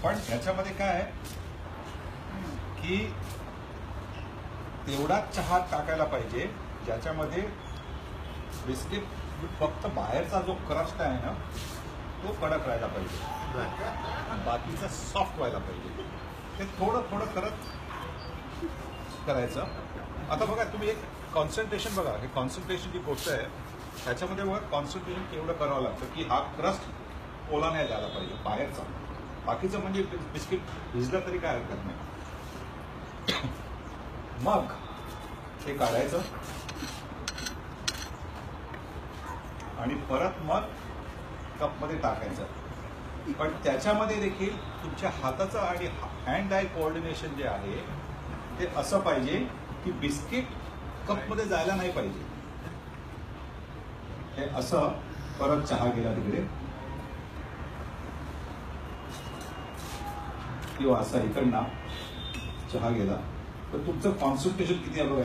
पण ह्याच्यामध्ये काय आहे की तेवढाच चहा टाकायला पाहिजे ज्याच्यामध्ये बिस्किट फक्त बाहेरचा जो क्रस्ट आहे ना तो कडक राहायला पाहिजे, बाकीचं सॉफ्ट व्हायला पाहिजे. ते थोडं थोडं करत करायचं. आता बघा तुम्ही एक कॉन्सन्ट्रेशन बघा, हे कॉन्सन्ट्रेशन जी गोष्ट आहे ह्याच्यामध्ये बघा कॉन्सन्ट्रेशन केवढं करावं लागतं की हा क्रस्ट ओला नाही झाला पाहिजे बाहेरचा. बाकीचं म्हणजे बिस्किट भिजलं तरी काय हरकत नाही. मग हे काढायचं आणि परत मग कपमध्ये टाकायचं. पण त्याच्यामध्ये देखील तुमच्या हाताचं आणि हँड आय कोऑर्डिनेशन जे आहे ते असं पाहिजे की बिस्किट कपमध्ये जायला नाही पाहिजे. हे असं परत चहा गेला तिकडे किंवा असा इकडनं चहा गेला तर तुमचं कॉन्सन्ट्रेशन किती आहे बघा.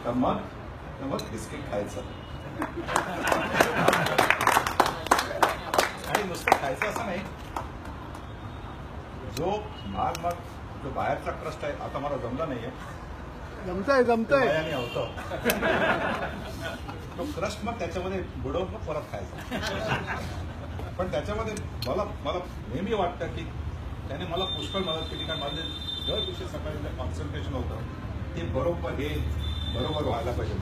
तर मग बिस्किट खायचं आणि नुसतं खायचं असं नाही. जो बाहेरचा क्रस्ट आहे आता मला जमला नाहीये, जमतंय होतं तो क्रस्ट मग त्याच्यामध्ये बुडवून मग परत खायचा. पण त्याच्यामध्ये मला नेहमी वाटतं की त्याने मला पुष्कळ मदत केली, कारण माझे दर दिवशी सकाळी जे कॉन्सन्ट्रेशन होतं ते बरोबर व्हायला पाहिजे.